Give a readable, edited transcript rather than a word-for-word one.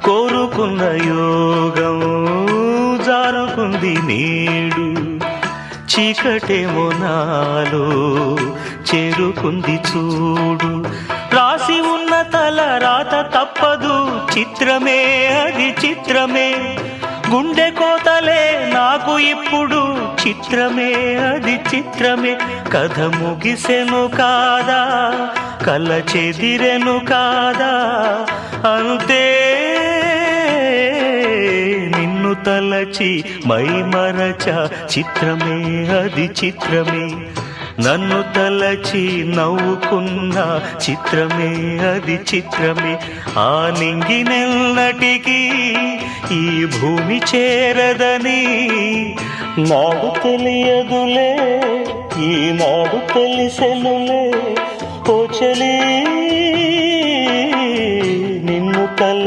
కోరుకున్న యోగం జారుకుంది నేడు, చీకటేమో నాలో చేరుకుంది చూడు. రాసి ఉన్న తల రాత తప్పదు, చిత్రమే అది చిత్రమే. గుండె కోతలే నాకు ఇప్పుడు, చిత్రమే అది చిత్రమే. కథ ముగిసెను కాదా, కల చెదిరెను కాదా, అంతే నిన్ను తలచి మై మరచ, చిత్రమే అది చిత్రమే. నన్ను తలచి నవ్వుకున్న, చిత్రమే అది చిత్రమే. ఆ నింగినెన్నటికీ ఈ భూమి చేరదని నాడు తెలియదులే, ఈనాడు తెలిసెనులే. ఓ చలీ నిన్ను